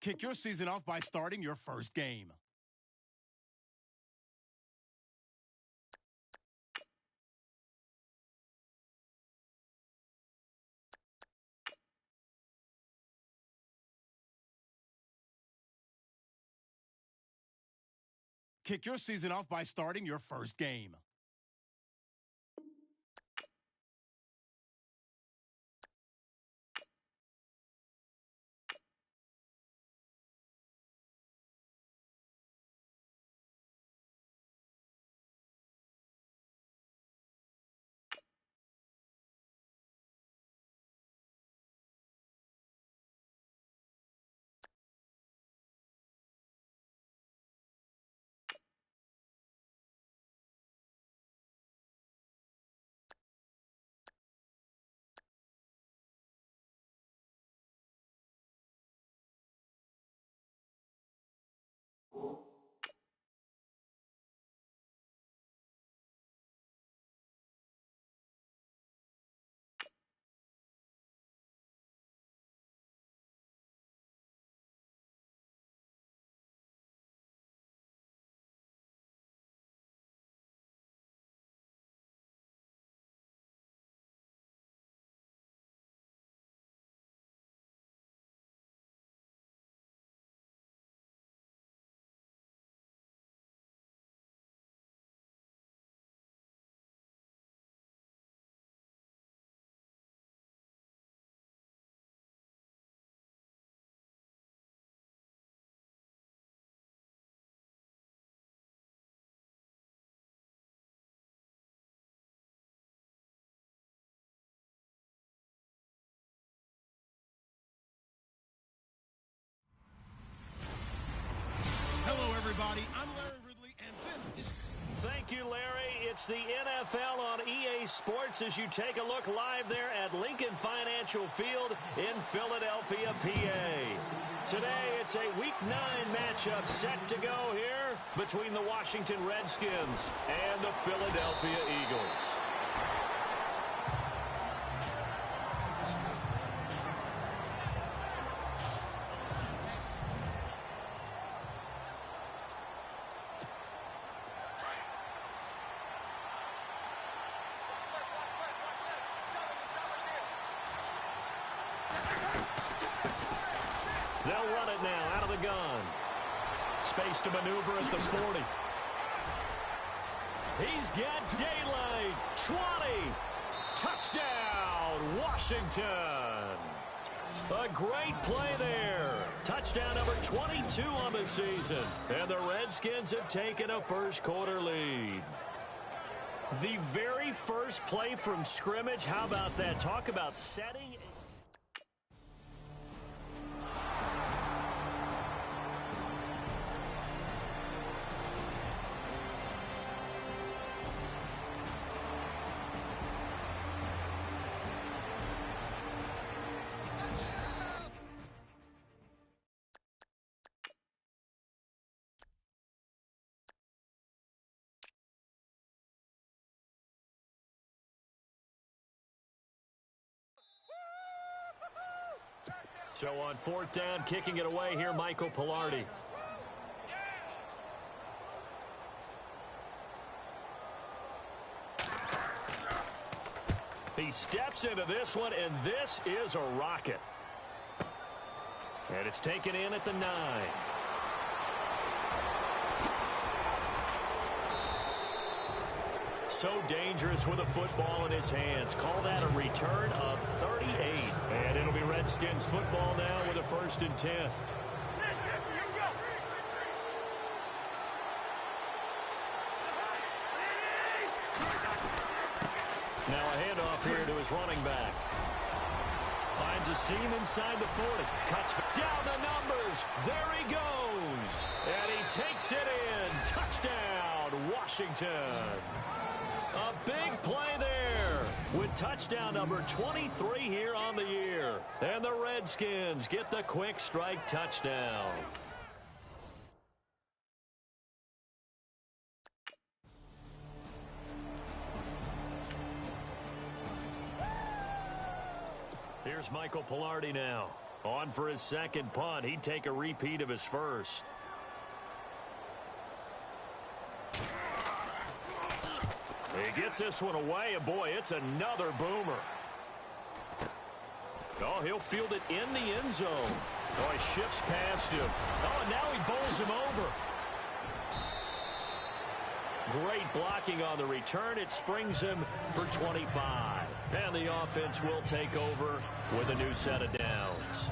Kick your season off by starting your first game. Kick your season off by starting your first game. Hello, everybody. I'm Larry Ridley, and this is... Thank you, Larry. It's the NFL on EA Sports as you take a look live there at Lincoln Financial Field in Philadelphia, PA. Today, it's a Week 9 matchup set to go here between the Washington Redskins and the Philadelphia Eagles. They'll run it now out of the gun. Space to maneuver at the 40. He's got daylight. 20. Touchdown, Washington. A great play there. Touchdown number 22 on the season. And the Redskins have taken a first-quarter lead. The very first play from scrimmage, how about that? Talk about setting... So on fourth down, kicking it away here, Michael Pilardi. He steps into this one, and this is a rocket. And it's taken in at the 9. So dangerous with a football in his hands. Call that a return of 38. And it'll be Redskins football now with a 1st and 10. Now a handoff here to his running back. Finds a seam inside the 40. Cuts down the numbers. There he goes. And he takes it in. Touchdown, Washington. A big play there with touchdown number 23 here on the year. And the Redskins get the quick strike touchdown. Here's Michael Pilardi now. On for his second punt. He'd take a repeat of his first. He gets this one away, and boy, it's another boomer. Oh, he'll field it in the end zone. Oh, he shifts past him. Oh, and now he bowls him over. Great blocking on the return. It springs him for 25. And the offense will take over with a new set of downs.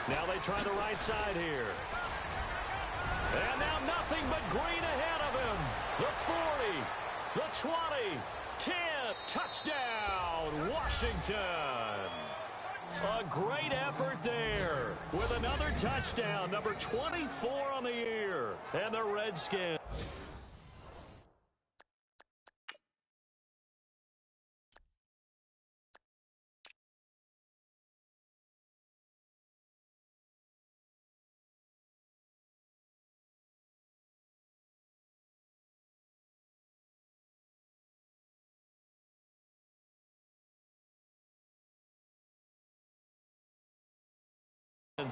Now they try the right side here. And now nothing but green ahead of him. The 40, the 20, 10, touchdown, Washington. A great effort there with another touchdown, number 24 on the year. And the Redskins.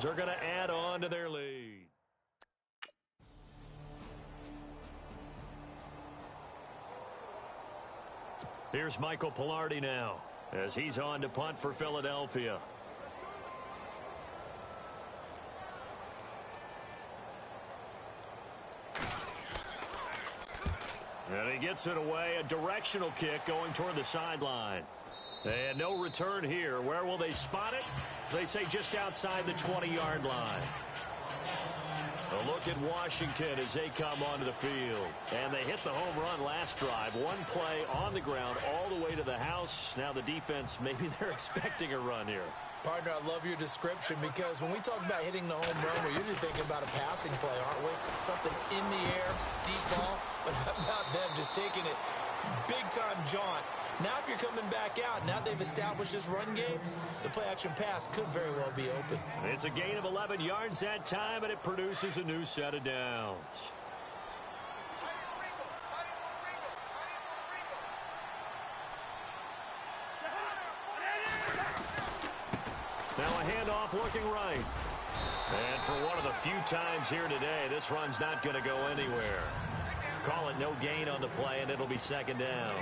Are going to add on to their lead. Here's Michael Pilardi now as he's on to punt for Philadelphia. And he gets it away, a directional kick going toward the sideline. And no return here. Where will they spot it? They say just outside the 20-yard line. A look at Washington as they come onto the field. And they hit the home run last drive. One play on the ground all the way to the house. Now the defense, maybe they're expecting a run here. Partner, I love your description because when we talk about hitting the home run, we're usually thinking about a passing play, aren't we? Something in the air, deep ball. But how about them just taking it big-time jaunt? Now if you're coming back out, now they've established this run game, the play-action pass could very well be open. It's a gain of 11 yards that time, and it produces a new set of downs. Now a handoff looking right. And for one of the few times here today, this run's not going to go anywhere. Call it no gain on the play, and it'll be second down.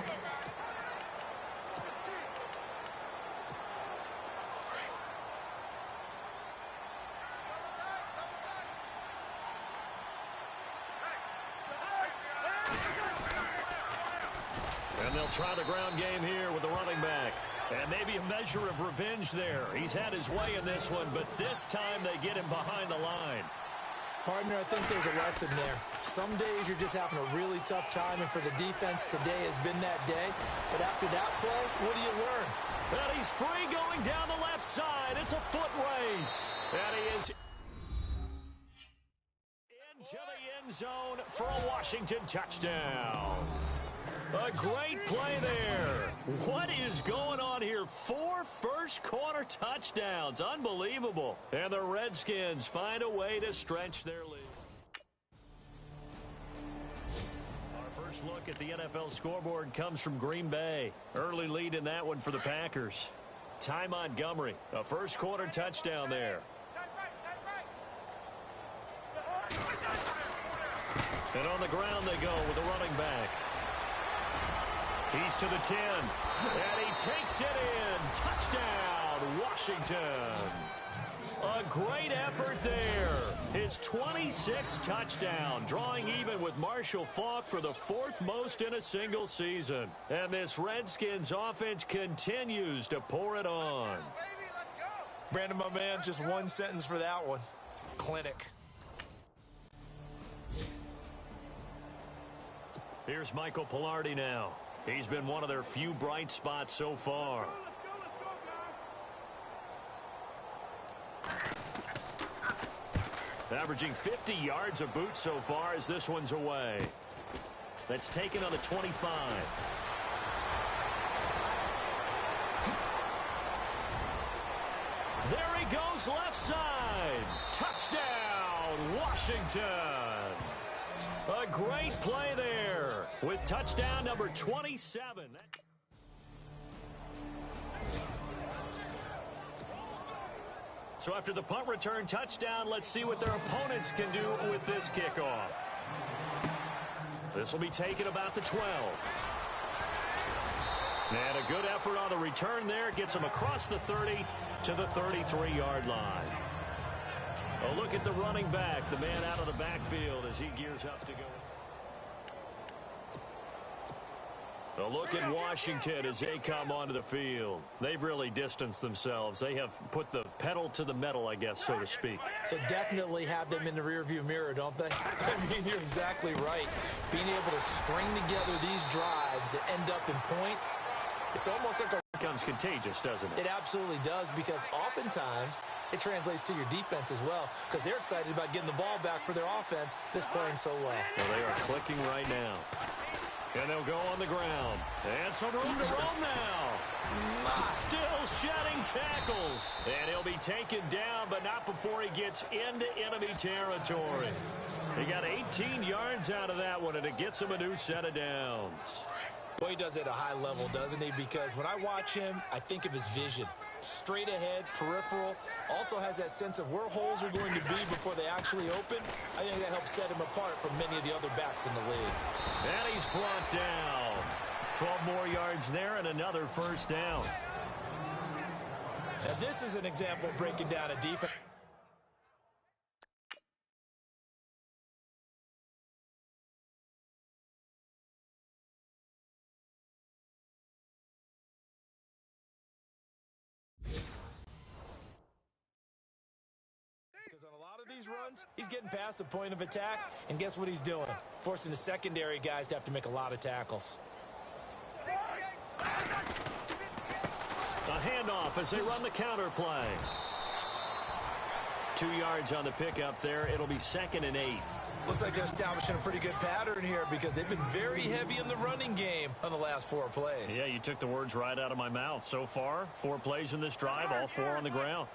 And they'll try the ground game here with the running back. And maybe a measure of revenge there. He's had his way in this one, but this time they get him behind the line. Partner, I think there's a lesson there. Some days you're just having a really tough time, and for the defense, today has been that day. But after that play, what do you learn? And he's free going down the left side. It's a foot race. And he is into the end zone for a Washington touchdown. A great play there. What is going on here? 4 first-quarter touchdowns. Unbelievable. And the Redskins find a way to stretch their lead. Our first look at the NFL scoreboard comes from Green Bay. Early lead in that one for the Packers. Ty Montgomery, a first-quarter touchdown there. And on the ground they go with the running back. He's to the 10, and he takes it in. Touchdown, Washington. A great effort there. His 26th touchdown, drawing even with Marshall Faulk for the 4th most in a single season. And this Redskins offense continues to pour it on. Brandon, my man, just one sentence for that one. Clinic. Here's Michael Pilardi now. He's been one of their few bright spots so far. Averaging 50 yards a boot so far as this one's away. That's taken on the 25. There he goes left side. Touchdown, touchdown, Washington. A great play there with touchdown number 27. So after the punt return touchdown, let's see what their opponents can do with this kickoff. This will be taken about the 12. And a good effort on the return there. Gets them across the 30 to the 33-yard line. A look at the running back, the man out of the backfield as he gears up to go. A look at Washington as they come onto the field. They've really distanced themselves. They have put the pedal to the metal, I guess, so to speak. So definitely have them in the rearview mirror, don't they? I mean, you're exactly right. Being able to string together these drives that end up in points, it's almost like a... becomes contagious, doesn't it? It absolutely does, because oftentimes it translates to your defense as well, because they're excited about getting the ball back for their offense that's playing so well. Well, they are clicking right now. And they'll go on the ground. And some room to roam now. Still shedding tackles. And he'll be taken down, but not before he gets into enemy territory. He got 18 yards out of that one, and it gets him a new set of downs. Well, he does it at a high level, doesn't he? Because when I watch him, I think of his vision. Straight ahead, peripheral. Also has that sense of where holes are going to be before they actually open. I think that helps set him apart from many of the other backs in the league. And he's brought down. 12 more yards there and another first down. Now, this is an example of breaking down a defense. Because on a lot of these runs, he's getting past the point of attack, and guess what he's doing? Forcing the secondary guys to have to make a lot of tackles. A handoff as they run the counter play. 2 yards on the pickup there. It'll be 2nd and 8. Looks like they're establishing a pretty good pattern here because they've been very heavy in the running game on the last 4 plays. Yeah, you took the words right out of my mouth. So far, 4 plays in this drive, all 4 on the ground.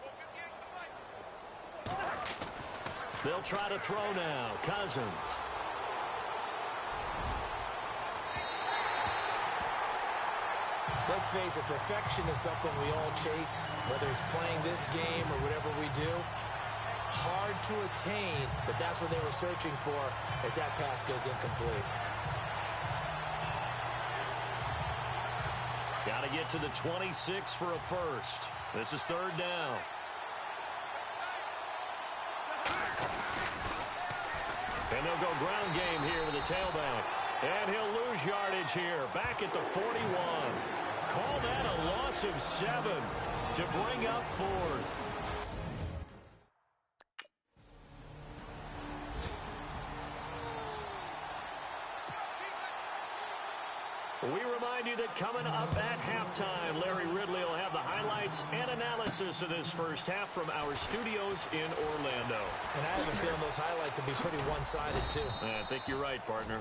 They'll try to throw now. Cousins. Let's face it, perfection is something we all chase, whether it's playing this game or whatever we do. Hard to attain, but that's what they were searching for as that pass goes incomplete. Got to get to the 26 for a first. This is 3rd down. And they'll go ground game here with the tailback. And he'll lose yardage here. Back at the 41. Call that a loss of 7 to bring up 4th. We remind you that coming up at halftime, Larry Ridley will have the highlights and analysis of this first half from our studios in Orlando. And I have a feeling those highlights will be pretty one-sided, too. I think you're right, partner.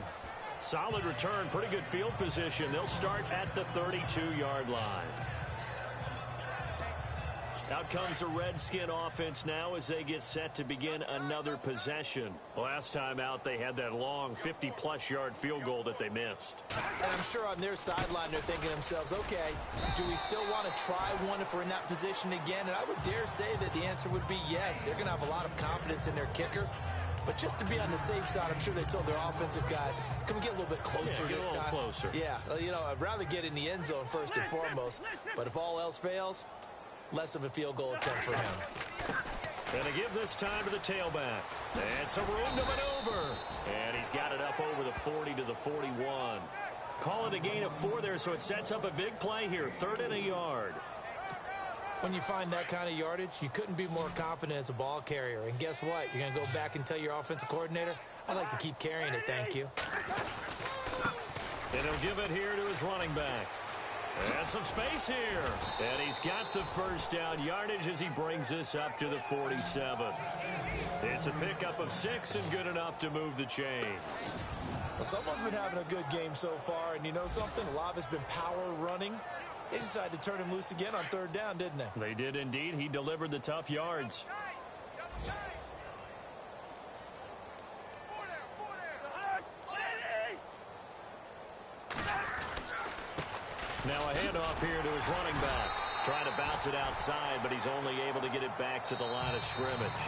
Solid return, pretty good field position. They'll start at the 32-yard line. Out comes the Redskin offense now as they get set to begin another possession. Last time out, they had that long 50-plus yard field goal that they missed. And I'm sure on their sideline, they're thinking to themselves, okay, do we still want to try one if we're in that position again? And I would dare say that the answer would be yes. They're going to have a lot of confidence in their kicker. But just to be on the safe side, I'm sure they told their offensive guys, can we get a little bit closer this time? Closer. Yeah, you know, I'd rather get in the end zone first and foremost. But if all else fails, less of a field goal attempt for him. And to give this time to the tailback. And some room to maneuver. And he's got it up over the 40 to the 41. Call it a gain of 4 there, so it sets up a big play here. 3rd and a yard. When you find that kind of yardage, you couldn't be more confident as a ball carrier. And guess what? You're going to go back and tell your offensive coordinator, I'd like to keep carrying it, thank you. And he'll give it here to his running back. And some space here. And he's got the first down yardage as he brings this up to the 47. It's a pickup of 6 and good enough to move the chains. Well, someone's been having a good game so far, and you know something? A lot of it's been power running. They decided to turn him loose again on 3rd down, didn't they? They did indeed. He delivered the tough yards. Now a handoff here to his running back. Trying to bounce it outside, but he's only able to get it back to the line of scrimmage.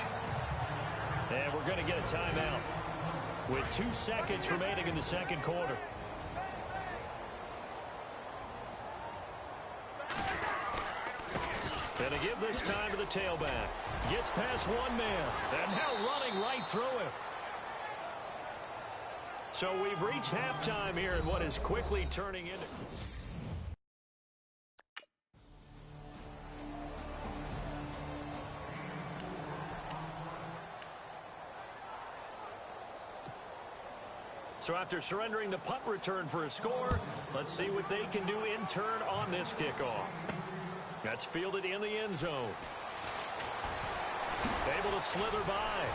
And we're going to get a timeout with 2 seconds remaining in the second quarter. And to give this time to the tailback. Gets past one man. And now running right through him. So we've reached halftime here in what is quickly turning into... So after surrendering the punt return for a score, let's see what they can do in turn on this kickoff. That's fielded in the end zone. Able to slither by.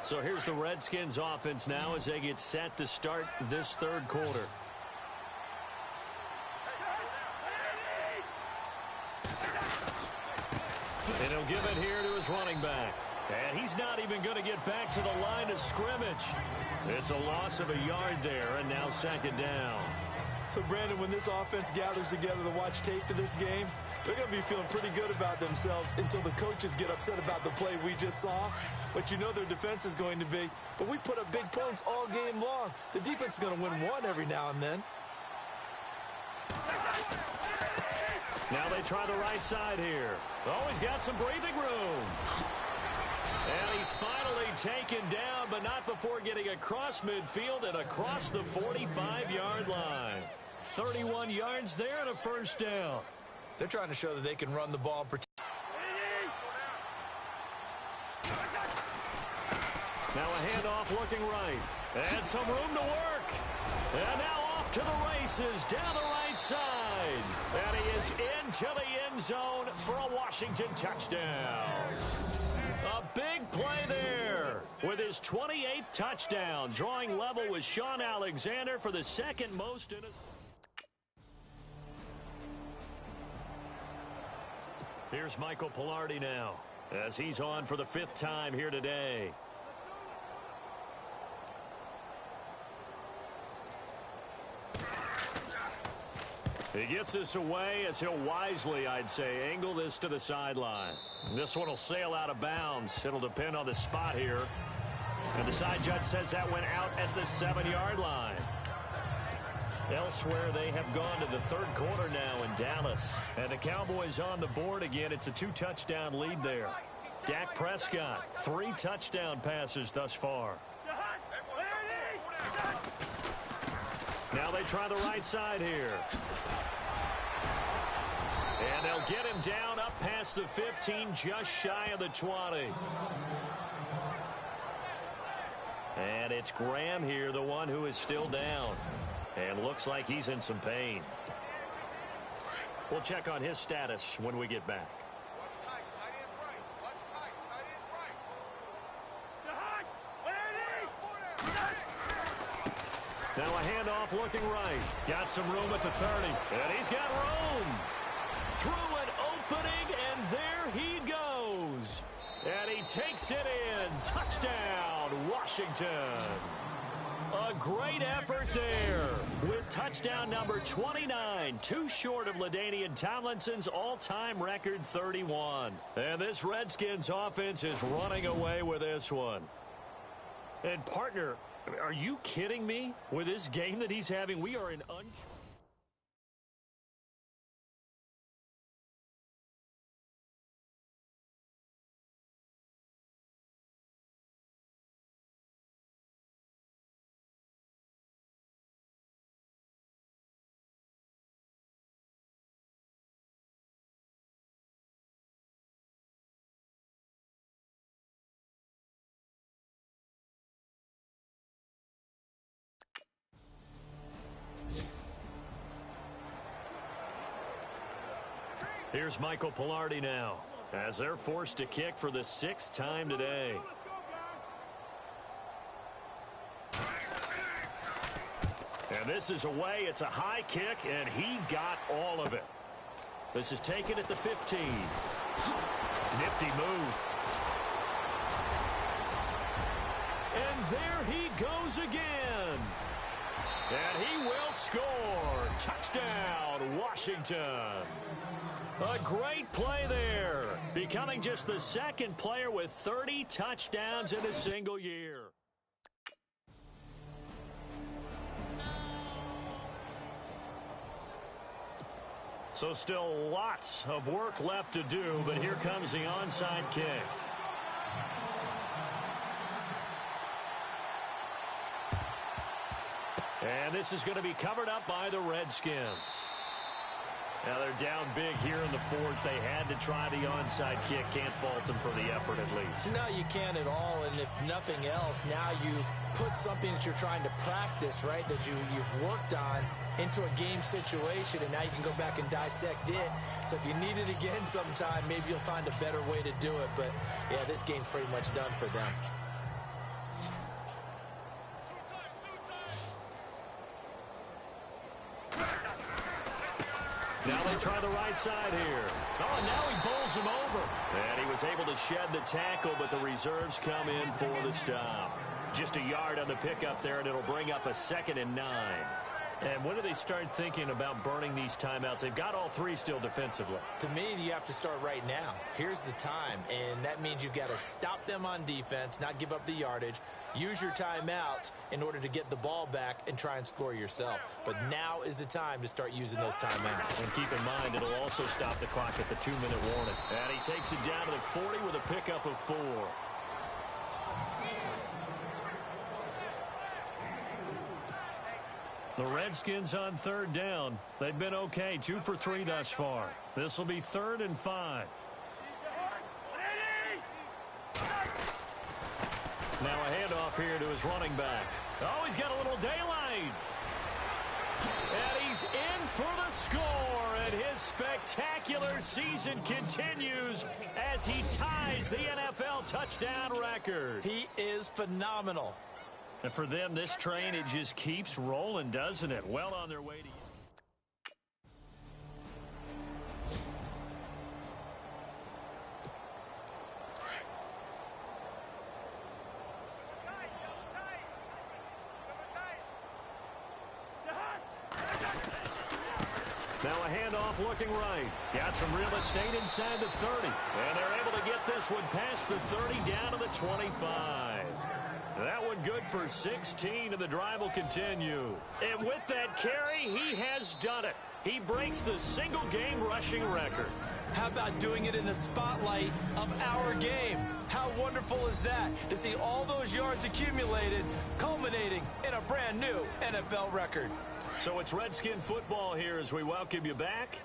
So here's the Redskins offense now as they get set to start this third quarter. And he'll give it here to his running back. And he's not even going to get back to the line of scrimmage. It's a loss of a yard there, and now second down. So, Brandon, when this offense gathers together to watch tape for this game, they're going to be feeling pretty good about themselves until the coaches get upset about the play we just saw. But you know their defense is going to be. But we put up big points all game long. The defense is going to win one every now and then. Now they try the right side here. Oh, he's got some breathing room. And he's finally taken down, but not before getting across midfield and across the 45-yard line. 31 yards there and a first down. They're trying to show that they can run the ball. Now a handoff looking right. And some room to work. And now off to the races down the right side. And he is into the end zone for a Washington touchdown. A big play there with his 28th touchdown, drawing level with Sean Alexander for the second most in his... Here's Michael Pilardi now as he's on for the 5th time here today. He gets this away as he'll wisely, I'd say, angle this to the sideline. This one will sail out of bounds. It'll depend on the spot here. And the side judge says that went out at the 7-yard line. Elsewhere, they have gone to the third quarter now in Dallas. And the Cowboys on the board again. It's a 2-touchdown lead there. Dak Prescott, 3 touchdown passes thus far. Now they try the right side here. And they'll get him down up past the 15, just shy of the 20. And it's Graham here, the one who is still down. And looks like he's in some pain. We'll check on his status when we get back. Now a handoff looking right. Got some room at the 30. And he's got room. Through an opening, and there he goes. And he takes it in. Touchdown, Washington. A great effort there with touchdown number 29, too short of LaDainian Tomlinson's all-time record 31. And this Redskins offense is running away with this one. And partner, are you kidding me? With this game that he's having, we are in Here's Michael Pilardi now as they're forced to kick for the 6th time today. And this is away. It's a high kick, and he got all of it. This is taken at the 15. Nifty move. And there he goes again. And he will score. Touchdown, Washington. A great play there. Becoming just the second player with 30 touchdowns in a single year. So still lots of work left to do, but here comes the onside kick. And this is going to be covered up by the Redskins. Now they're down big here in the fourth. They had to try the onside kick. Can't fault them for the effort at least. No, you can't at all. And if nothing else, now you've put something that you're trying to practice, right, that you've worked on into a game situation, and now you can go back and dissect it. So if you need it again sometime, maybe you'll find a better way to do it. But, yeah, this game's pretty much done for them. Now they try the right side here. Oh, and now he bowls him over. And he was able to shed the tackle, but the reserves come in for the stop. Just a yard on the pickup there, and it'll bring up a 2nd and 9. And when do they start thinking about burning these timeouts? They've got all three still defensively. To me, you have to start right now. Here's the time, and that means you've got to stop them on defense, not give up the yardage, use your timeouts in order to get the ball back and try and score yourself. But now is the time to start using those timeouts. And keep in mind, it'll also stop the clock at the 2-minute warning. And he takes it down to the 40 with a pickup of 4. The Redskins on 3rd down. They've been okay, 2 for 3 thus far. This will be 3rd and 5. Now a handoff here to his running back. Oh, he's got a little daylight. And he's in for the score, and his spectacular season continues as he ties the NFL touchdown record. He is phenomenal. And for them, this train, it just keeps rolling, doesn't it? Well on their way to... Now a handoff looking right. Got some real estate inside the 30. And they're able to get this one past the 30 down to the 25. That one good for 16, and the drive will continue. And with that carry, he has done it. He breaks the single-game rushing record. How about doing it in the spotlight of our game? How wonderful is that to see all those yards accumulated, culminating in a brand new NFL record. So it's Redskin football here as we welcome you back.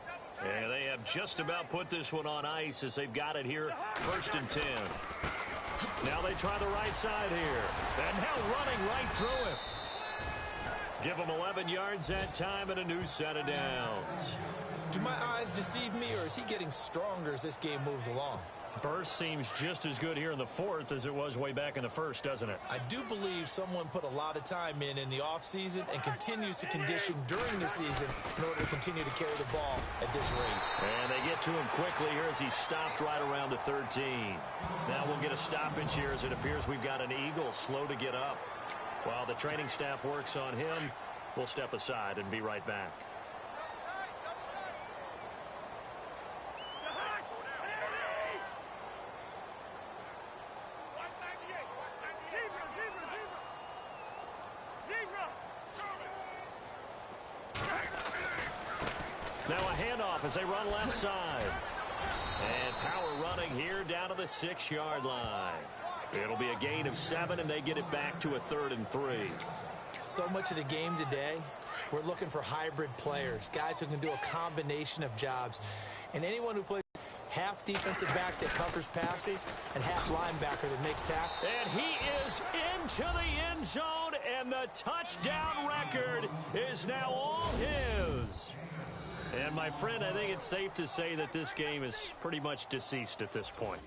And they have just about put this one on ice as they've got it here, 1st and 10. Now they try the right side here. And now running right through him. Give him 11 yards that time and a new set of downs. Do my eyes deceive me, or is he getting stronger as this game moves along? Burst seems just as good here in the 4th as it was way back in the 1st, doesn't it? I do believe someone put a lot of time in the offseason and continues to condition during the season in order to continue to carry the ball at this rate. And they get to him quickly here as he stopped right around the 13. Now we'll get a stoppage here as it appears we've got an Eagle slow to get up. While the training staff works on him, we'll step aside and be right back. Now a handoff as they run left side. And power running here down to the 6-yard line. It'll be a gain of 7, and they get it back to a 3rd and 3. So much of the game today, we're looking for hybrid players, guys who can do a combination of jobs. And anyone who plays half defensive back that covers passes and half linebacker that makes tackles. And he is into the end zone, and the touchdown record is now all his. And, my friend, I think it's safe to say that this game is pretty much deceased at this point.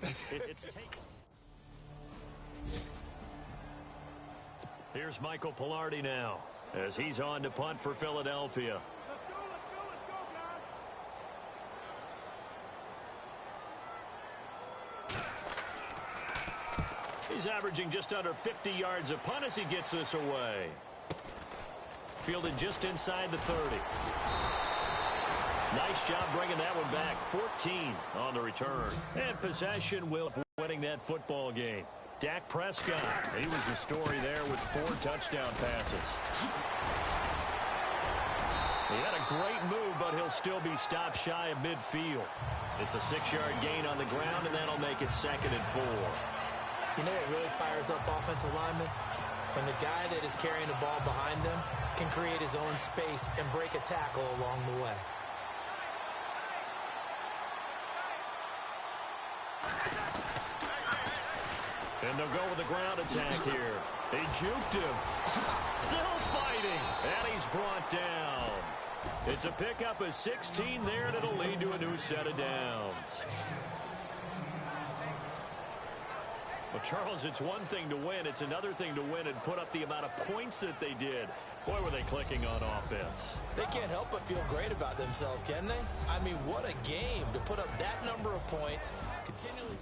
Here's Michael Pilardi now as he's on to punt for Philadelphia. He's averaging just under 50 yards a punt as he gets this away. Fielded just inside the 30. Nice job bringing that one back. 14 on the return. And possession will winning that football game. Dak Prescott, he was the story there with 4 touchdown passes. He had a great move, but he'll still be stopped shy of midfield. It's a 6-yard gain on the ground, and that'll make it 2nd and 4. You know it really fires up offensive linemen? When the guy that is carrying the ball behind them can create his own space and break a tackle along the way. And they'll go with the ground attack here. They juked him. Still fighting. And he's brought down. It's a pickup of 16 there, and it'll lead to a new set of downs. Well, Charles, it's one thing to win. It's another thing to win and put up the amount of points that they did. Boy, were they clicking on offense. They can't help but feel great about themselves, can they? I mean, what a game to put up that number of points. Continually.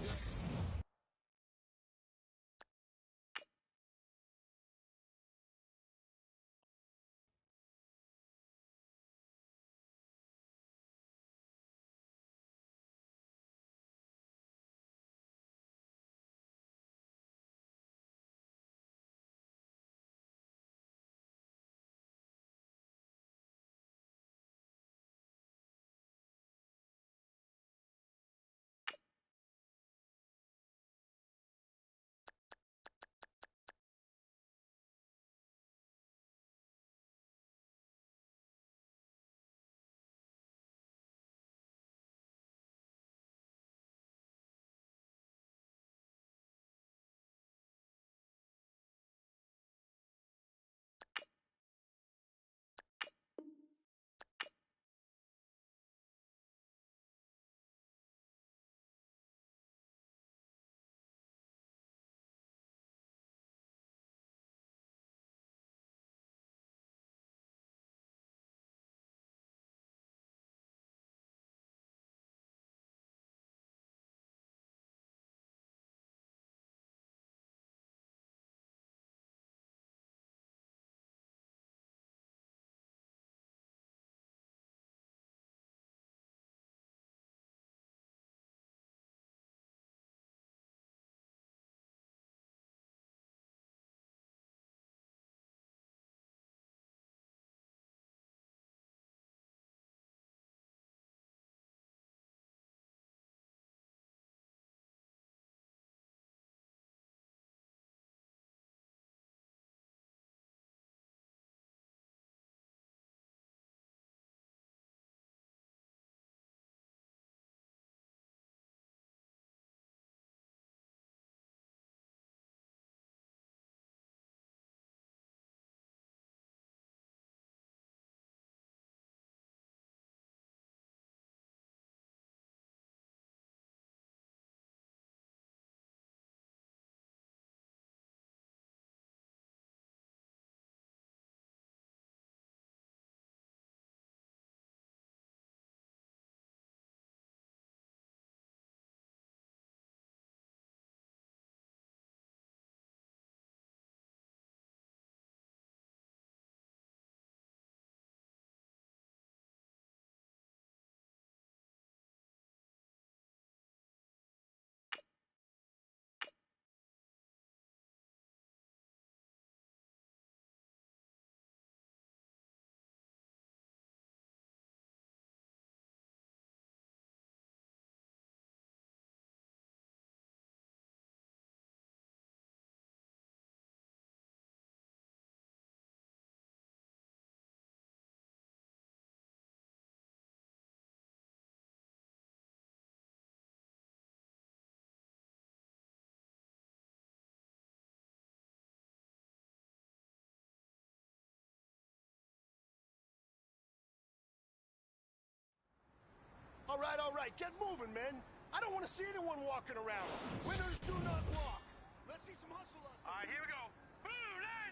All right, get moving, men. I don't want to see anyone walking around. Winners do not walk. Let's see some hustle up. All right, here we go. Blue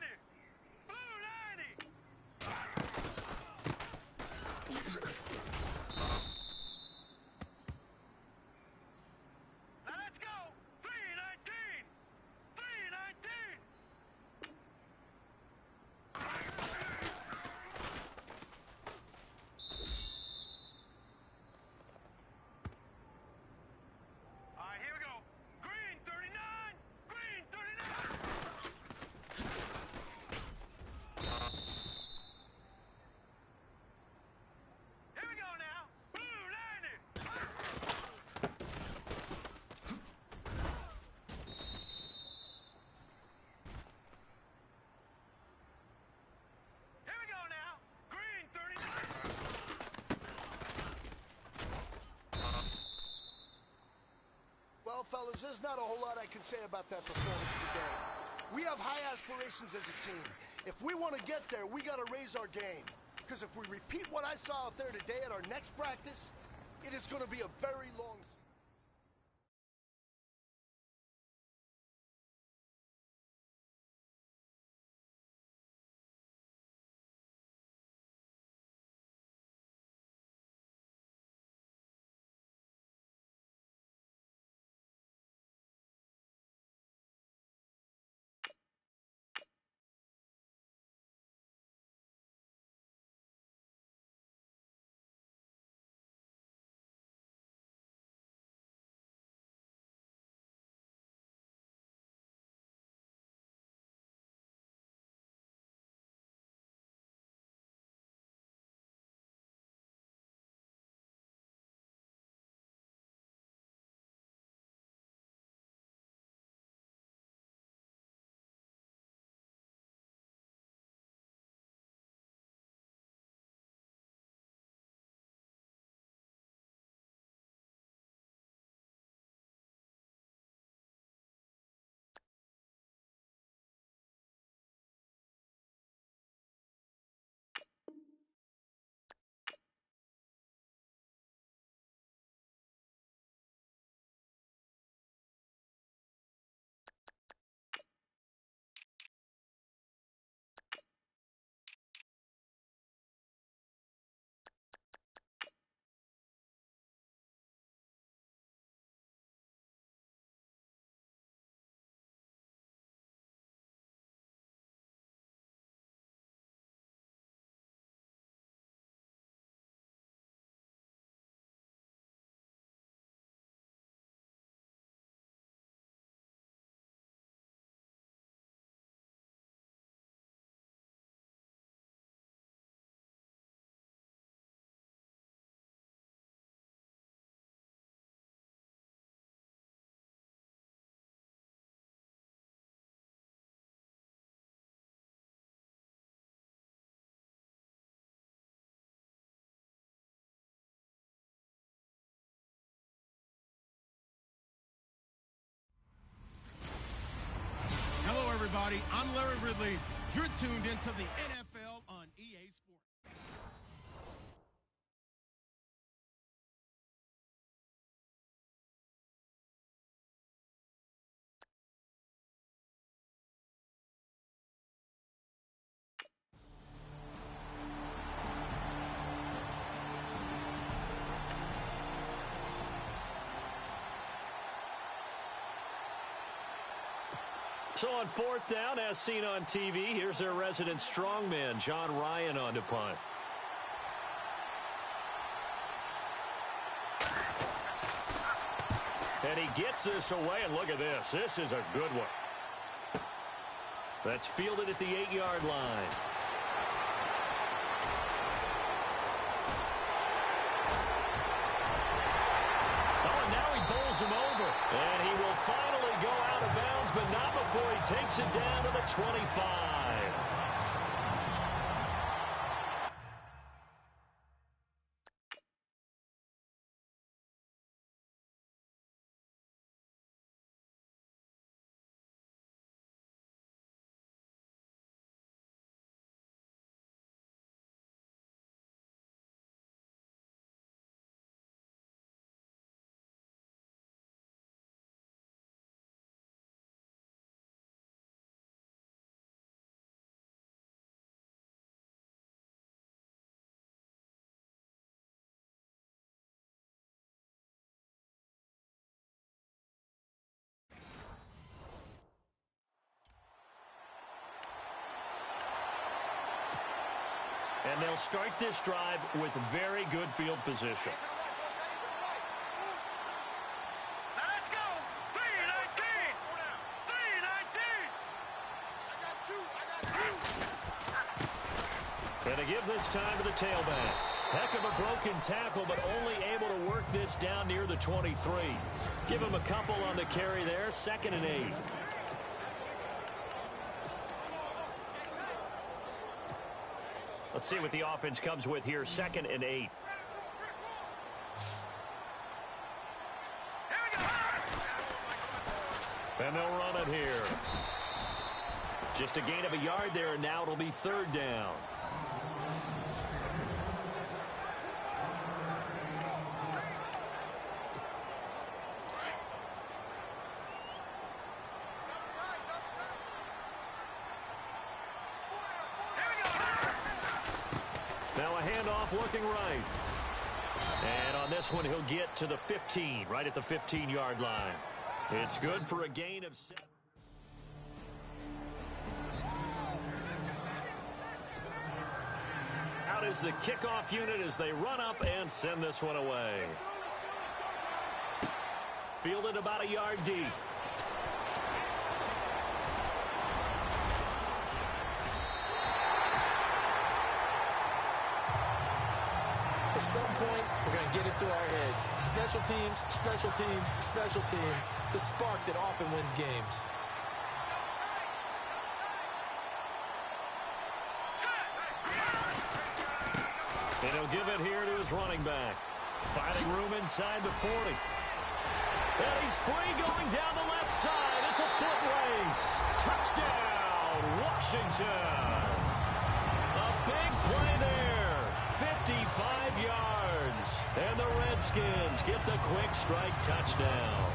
90! Blue 90! Now let's go! 319! 319! fellas, there's not a whole lot I can say about that performance today. We have high aspirations as a team. If we want to get there, we got to raise our game. Because if we repeat what I saw out there today at our next practice, it is going to be a very long season. Hello, everybody. I'm Larry Ridley. You're tuned into the NFL on EA Sports. So on fourth down, as seen on TV, here's their resident strongman, John Ryan, on to punt. And he gets this away, and look at this. This is a good one. That's fielded at the 8-yard line. Oh, and now he bowls him over. And he will finally go out of bounds, but not before he takes it down to the 25. And they'll start this drive with very good field position. Now let's go. 319. 319. I got two. And to give this time to the tailback. Heck of a broken tackle, but only able to work this down near the 23. Give him a couple on the carry there. 2nd and 8. Let's see what the offense comes with here. 2nd and 8. And they'll run it here. Just a gain of a yard there, and now it'll be third down. Now a handoff looking right. And on this one, he'll get to the 15, right at the 15-yard line. It's good for a gain of 7. Out is the kickoff unit as they run up and send this one away. Fielded about a yard deep. At some point, we're going to get it through our heads. Special teams, special teams, special teams. The spark that often wins games. And he'll give it here to his running back. Finding room inside the 40. And he's free going down the left side. It's a foot race. Touchdown, Washington. A big play there. 55 yards. And the Redskins get the quick strike touchdown.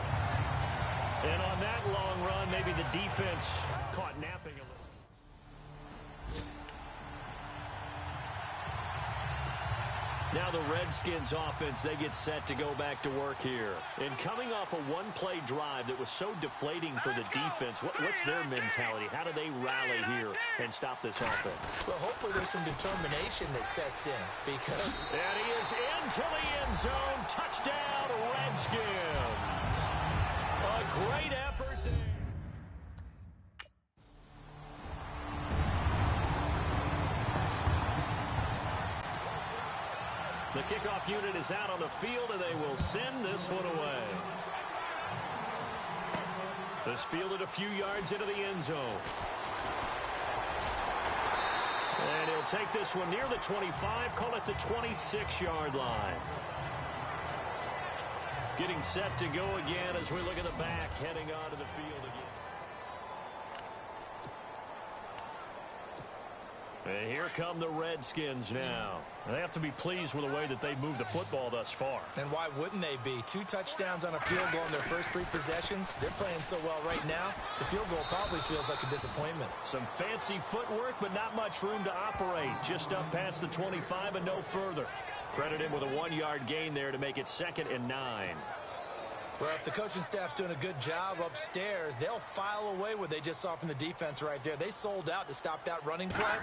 And on that long run, maybe the defense caught napping a little. Now the Redskins offense, they get set to go back to work here. And coming off a one-play drive that was so deflating for the defense, what's their mentality? How do they rally here and stop this offense? Well, hopefully there's some determination that sets in. Because and he is into the end zone. Touchdown, Redskins. A great effort there. The kickoff unit is out on the field, and they will send this one away. This fielded a few yards into the end zone. And he'll take this one near the 25, call it the 26-yard line. Getting set to go again as we look at the back, heading onto the field again. And here come the Redskins now. They have to be pleased with the way that they moved the football thus far. And why wouldn't they be? 2 touchdowns on a field goal in their first 3 possessions. They're playing so well right now, the field goal probably feels like a disappointment. Some fancy footwork, but not much room to operate. Just up past the 25 and no further. Credit him with a 1-yard gain there to make it 2nd and 9. Well, if the coaching staff's doing a good job upstairs, they'll file away what they just saw from the defense right there. They sold out to stop that running play.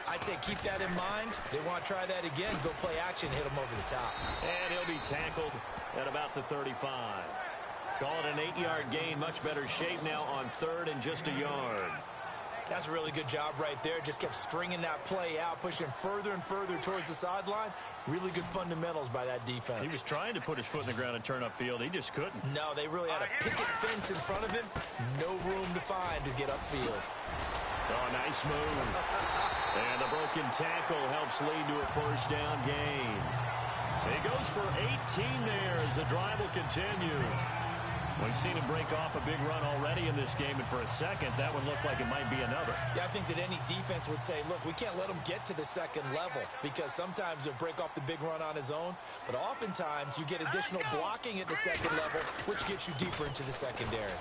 I'd say keep that in mind. They want to try that again. Go play action, hit them over the top. And he'll be tackled at about the 35. Call it an 8-yard gain. Much better shape now on 3rd and just a yard. That's a really good job right there. Just kept stringing that play out, pushing further and further towards the sideline. Really good fundamentals by that defense. He was trying to put his foot in the ground and turn upfield. He just couldn't. No, they really had a picket fence in front of him. No room to find to get upfield. Oh, nice move. And the broken tackle helps lead to a 1st down gain. He goes for 18 there as the drive will continue. We've seen him break off a big run already in this game, and for a second, that one looked like it might be another. Yeah, I think that any defense would say, look, we can't let him get to the 2nd level because sometimes he'll break off the big run on his own, but oftentimes you get additional blocking at the 2nd level, which gets you deeper into the secondary.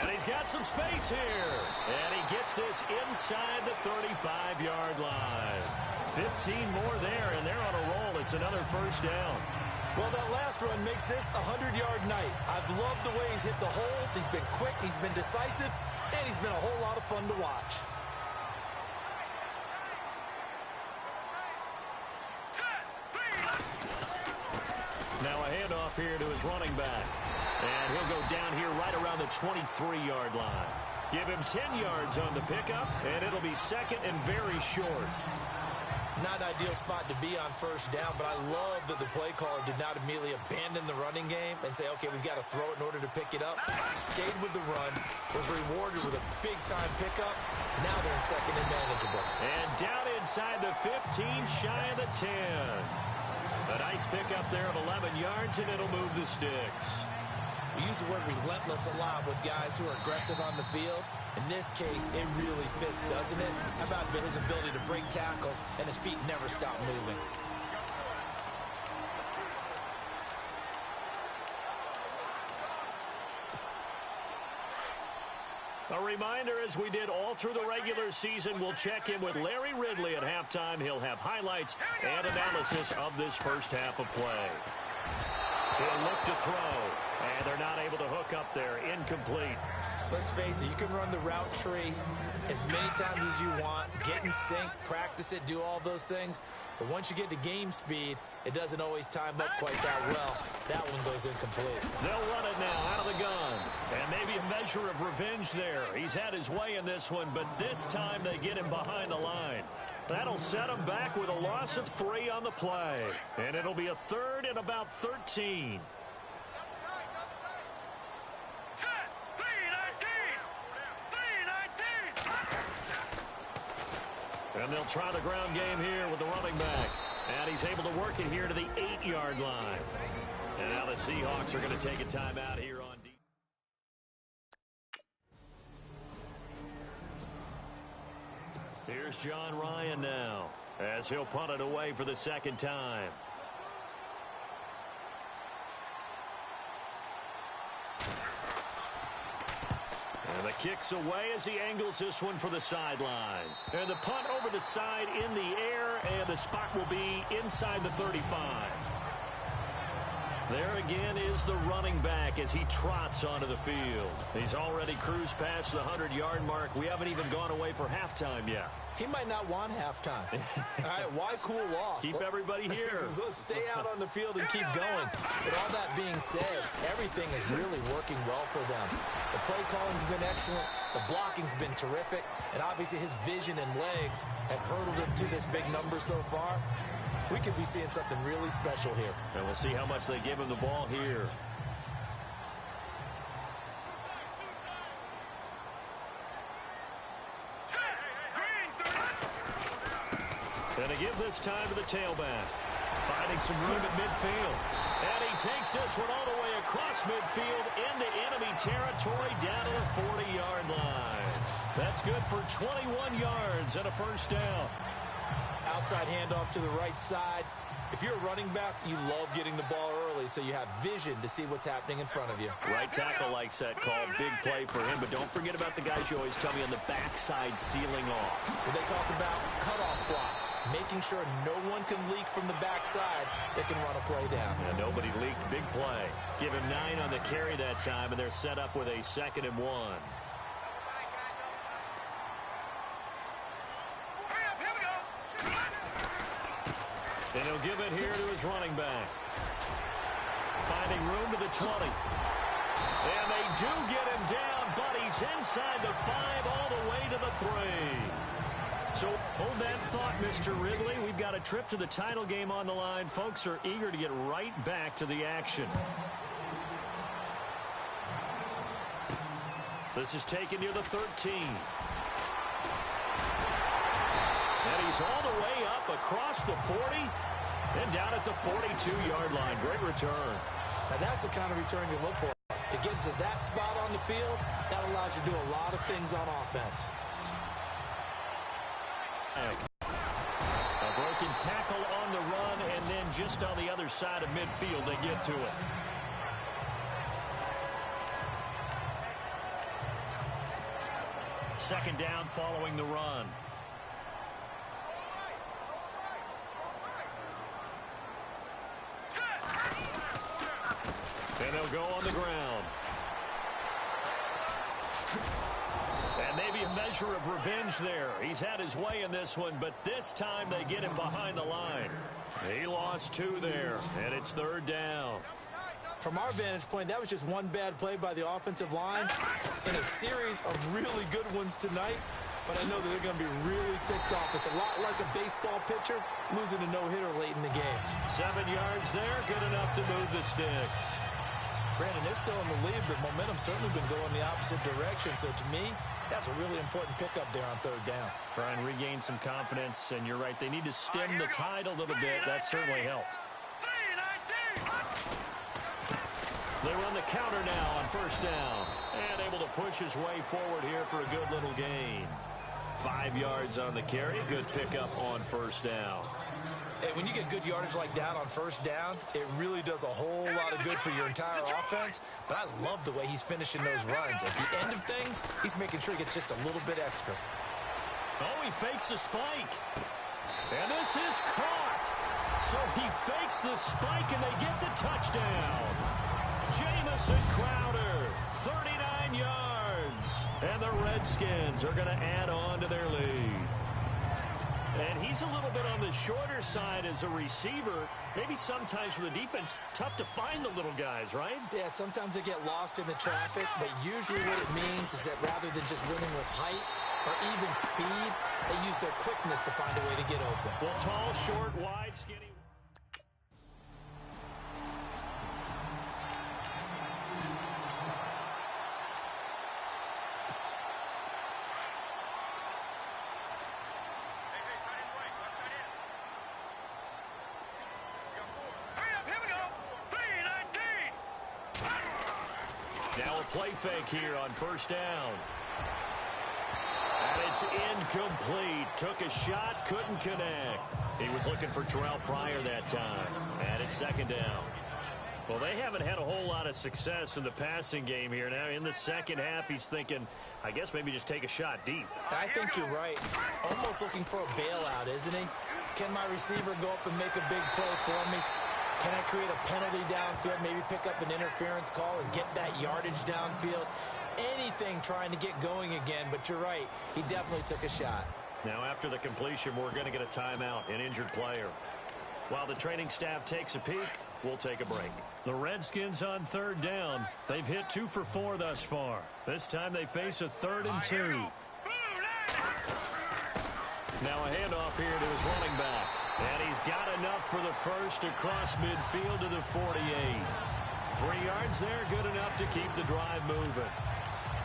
And he's got some space here. And he gets this inside the 35-yard line. 15 more there, and they're on a roll. It's another 1st down. Well, that last run makes this a 100-yard night. I've loved the way he's hit the holes. He's been quick, he's been decisive, and he's been a whole lot of fun to watch. Now a handoff here to his running back. And he'll go down here right around the 23-yard line. Give him 10 yards on the pickup, and it'll be 2nd and very short. Not an ideal spot to be on 1st down, but I love that the play caller did not immediately abandon the running game and say, okay, we've got to throw it in order to pick it up. Stayed with the run, was rewarded with a big-time pickup. Now they're in 2nd and manageable. And down inside the 15, shy of the 10. A nice pickup there of 11 yards, and it'll move the sticks. We use the word relentless a lot with guys who are aggressive on the field. In this case, it really fits, doesn't it? How about his ability to break tackles and his feet never stop moving? A reminder, as we did all through the regular season, we'll check in with Larry Ridley at halftime. He'll have highlights and analysis of this first half of play. He'll look to throw, and they're not able to hook up there. Incomplete. Let's face it, you can run the route tree as many times as you want, get in sync, practice it, do all those things. But once you get to game speed, it doesn't always time up quite that well. That one goes incomplete. They'll run it now out of the gun. And maybe a measure of revenge there. He's had his way in this one, but this time they get him behind the line. That'll set him back with a loss of 3 on the play. And it'll be a third and about 13. And they'll try the ground game here with the running back. And he's able to work it here to the 8-yard line. And now the Seahawks are going to take a timeout here on D. Here's John Ryan now, as he'll punt it away for the second time. And the kick's away as he angles this one for the sideline. And the punt over the side in the air, and the spot will be inside the 35. There again is the running back as he trots onto the field. He's already cruised past the 100-yard mark. We haven't even gone away for halftime yet. He might not want halftime. All right, why cool off? Keep everybody here. Let's stay out on the field and keep going. But all that being said, everything is really working well for them. The play calling's been excellent. The blocking's been terrific. And obviously his vision and legs have hurdled him to this big number so far. We could be seeing something really special here. And we'll see how much they give him the ball here. And to give this time to the tailback. Finding some room at midfield. And he takes this one all the way across midfield into enemy territory down to the 40-yard line. That's good for 21 yards and a first down. Outside handoff to the right side. If you're a running back, you love getting the ball early so you have vision to see what's happening in front of you. Right tackle likes that call. Big play for him. But don't forget about the guys you always tell me on the backside sealing off. When they talk about cutoff blocks, making sure no one can leak from the backside that can run a play down. And nobody leaked. Big play. Give him 9 on the carry that time, and they're set up with a 2nd and 1. And he'll give it here to his running back. Finding room to the 20. And they do get him down, but he's inside the 5 all the way to the 3. So hold that thought, Mr. Ridley. We've got a trip to the title game on the line. Folks are eager to get right back to the action. This is taken near the 13. And he's all the way up across the 40 and down at the 42-yard line. Great return. Now that's the kind of return you look for. To get to that spot on the field, that allows you to do a lot of things on offense. A broken tackle on the run, and then just on the other side of midfield, they get to it. Second down following the run. And they'll go on the ground. And maybe a measure of revenge there. He's had his way in this one, but this time they get him behind the line. He lost 2 there, and it's 3rd down. From our vantage point, that was just one bad play by the offensive line in a series of really good ones tonight. But I know that they're going to be really ticked off. It's a lot like a baseball pitcher losing a no-hitter late in the game. 7 yards there, good enough to move the sticks. Brandon, they're still in the lead, but momentum's certainly been going the opposite direction. So to me, that's a really important pickup there on 3rd down. Try and regain some confidence, and you're right. They need to stem the tide a little bit. That certainly helped. They run the counter now on first down. And able to push his way forward here for a good little gain. 5 yards on the carry. Good pickup on first down. Hey, when you get good yardage like that on first down, it really does a whole lot of good for your entire offense. But I love the way he's finishing those runs. At the end of things, he's making sure he gets just a little bit extra. Oh, he fakes the spike. And this is caught. So he fakes the spike, and they get the touchdown. Jamison Crowder, 39 yards. And the Redskins are going to add on to their lead. And he's a little bit on the shorter side as a receiver. Maybe sometimes for the defense, tough to find the little guys, right? Yeah, sometimes they get lost in the traffic, but usually what it means is that rather than just winning with height or even speed, they use their quickness to find a way to get open. Well, tall, short, wide, skinny. Now a play fake here on first down. And it's incomplete. Took a shot, couldn't connect. He was looking for Terrell Pryor that time. And it's second down. Well, they haven't had a whole lot of success in the passing game here. Now in the second half, he's thinking, I guess maybe just take a shot deep. I think you're right. Almost looking for a bailout, isn't he? Can my receiver go up and make a big play for me? Can I create a penalty downfield, maybe pick up an interference call and get that yardage downfield? Anything trying to get going again, but you're right. He definitely took a shot. Now after the completion, we're going to get a timeout, an injured player. While the training staff takes a peek, we'll take a break. The Redskins on third down. They've hit 2 for 4 thus far. This time they face a 3rd and 2. Now a handoff here to his running back. And he's got enough for the first across midfield to the 48. 3 yards there, good enough to keep the drive moving.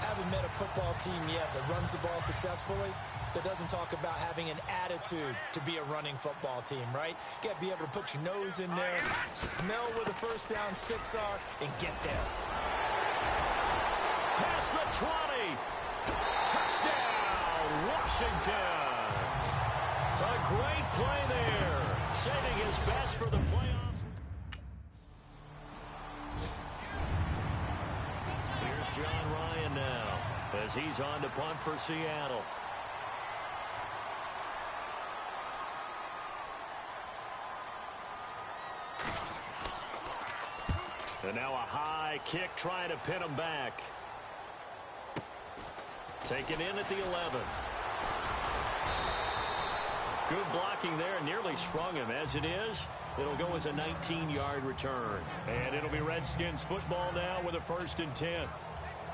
Haven't met a football team yet that runs the ball successfully, that doesn't talk about having an attitude to be a running football team, right? You got to be able to put your nose in there, smell where the first down sticks are, and get there. Past the 20. Touchdown, Washington. A great play there, saving his best for the playoffs. Here's John Ryan now, as he's on to punt for Seattle. And now a high kick trying to pin him back. Taken in at the 11. Good blocking there, nearly sprung him. As it is, it'll go as a 19-yard return. And it'll be Redskins football now with a 1st and 10.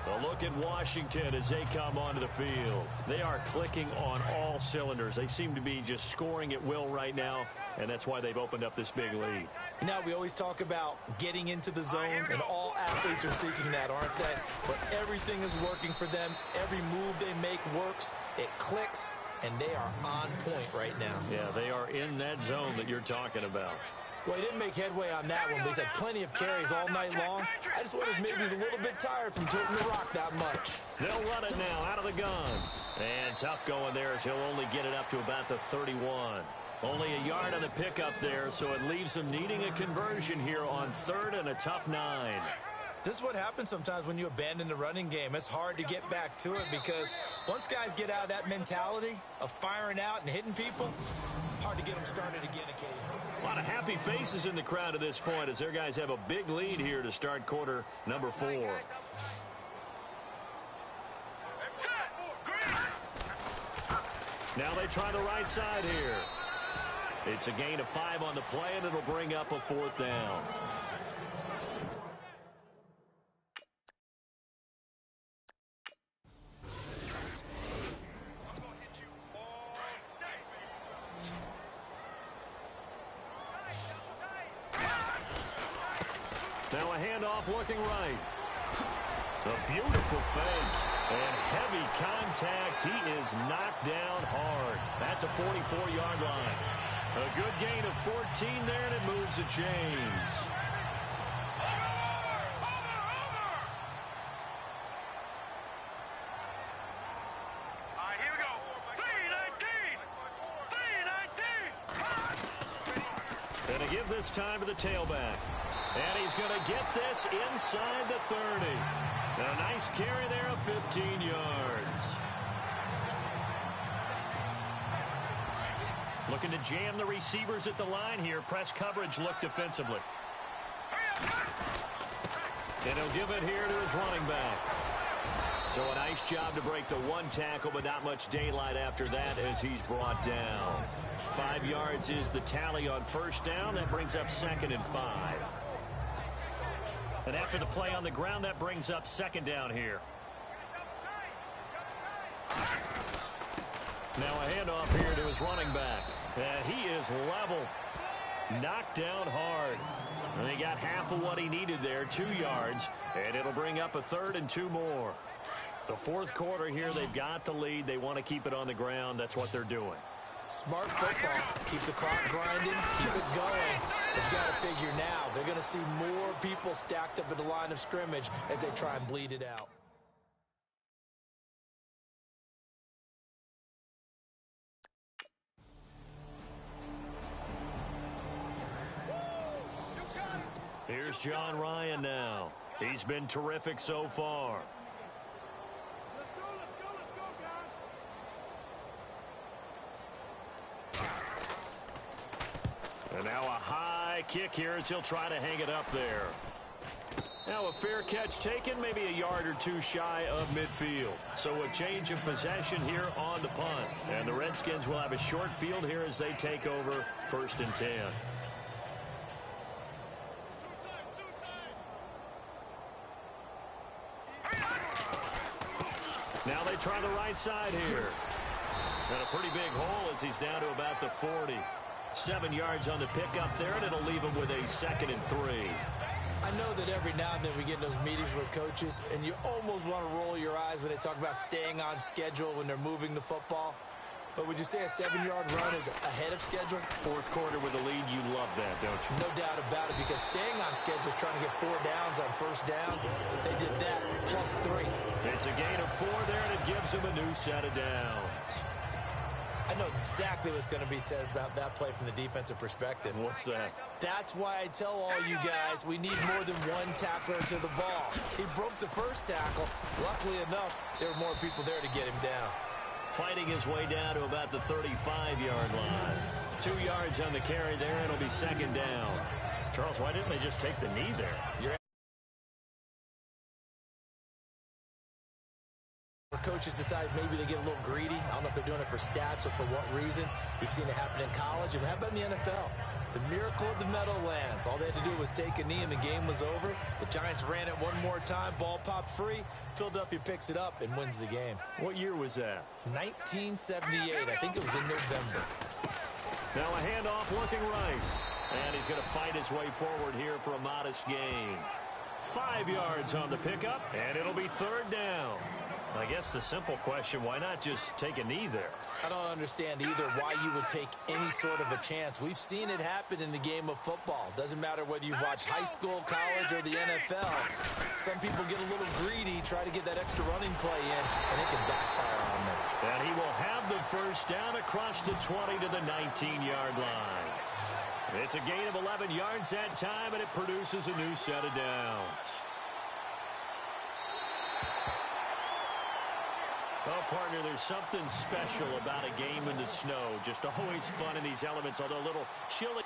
A look at Washington as they come onto the field. They are clicking on all cylinders. They seem to be just scoring at will right now, and that's why they've opened up this big lead. Now, we always talk about getting into the zone, and all athletes are seeking that, aren't they? But everything is working for them. Every move they make works. It clicks. And they are on point right now. Yeah, they are in that zone that you're talking about. Well, he didn't make headway on that one, but he's had plenty of carries all night long. I just wondered if maybe he's a little bit tired from toting the rock that much. They'll run it now out of the gun. And tough going there as he'll only get it up to about the 31. Only a yard on the pickup there, so it leaves him needing a conversion here on 3rd and a tough 9. This is what happens sometimes when you abandon the running game. It's hard to get back to it because once guys get out of that mentality of firing out and hitting people, hard to get them started again occasionally. A lot of happy faces in the crowd at this point as their guys have a big lead here to start quarter number 4. Now they try the right side here. It's a gain of 5 on the play, and it'll bring up a 4th down. Now a handoff looking right. A beautiful fake. And heavy contact. He is knocked down hard at the 44-yard line. A good gain of 14 there, and it moves the chains. give this time to the tailback. And he's going to get this inside the 30. And a nice carry there of 15 yards. Looking to jam the receivers at the line here. Press coverage look defensively. And he'll give it here to his running back. So a nice job to break the one tackle, but not much daylight after that as he's brought down. 5 yards is the tally on first down. That brings up 2nd and 5. And after the play on the ground, that brings up 2nd down here. Now a handoff here to his running back. And he is leveled. Knocked down hard. And he got half of what he needed there, 2 yards. And it'll bring up a 3rd and 2 more. The 4th quarter here, they've got the lead. They want to keep it on the ground. That's what they're doing. Smart football. Keep the clock grinding. Keep it going. But you got to figure now, they're going to see more people stacked up at the line of scrimmage as they try and bleed it out. Here's John Ryan now. He's been terrific so far. Let's go, guys. And now a high kick here as he'll try to hang it up there. Now a fair catch taken, maybe a yard or 2 shy of midfield. So a change of possession here on the punt. And the Redskins will have a short field here as they take over 1st and 10. Now they try the right side here. And a pretty big hole as he's down to about the 40. 7 yards on the pickup there, and it'll leave him with a 2nd and 3. I know that every now and then we get in those meetings with coaches, and you almost want to roll your eyes when they talk about staying on schedule when they're moving the football. But would you say a 7-yard run is ahead of schedule? 4th quarter with the lead, you love that, don't you? No doubt about it, because staying on schedule is trying to get 4 downs on first down. They did that plus 3. It's a gain of 4 there, and it gives them a new set of downs. I know exactly what's going to be said about that play from the defensive perspective. What's that? That's why I tell all you guys we need more than one tackler to the ball. He broke the first tackle. Luckily enough, there were more people there to get him down. Fighting his way down to about the 35-yard line. 2 yards on the carry there. It'll be 2nd down. Charles, why didn't they just take the knee there? Coaches decide maybe they get a little greedy. I don't know if they're doing it for stats or for what reason. We've seen it happen in college, and how about in the NFL? The miracle of the Meadowlands. All they had to do was take a knee, and the game was over. The Giants ran it one more time. Ball popped free. Philadelphia picks it up and wins the game. What year was that? 1978. I think it was in November. Now a handoff looking right. And he's going to fight his way forward here for a modest gain. 5 yards on the pickup, and it'll be 3rd down. I guess the simple question, why not just take a knee there? I don't understand either why you would take any sort of a chance. We've seen it happen in the game of football. Doesn't matter whether you've watched high school, college, or the NFL. Some people get a little greedy, try to get that extra running play in, and it can backfire on them. And he will have the 1st down across the 20 to the 19-yard line. It's a gain of 11 yards that time, and it produces a new set of downs. Well, partner, there's something special about a game in the snow. Just always fun in these elements, although a little chilly.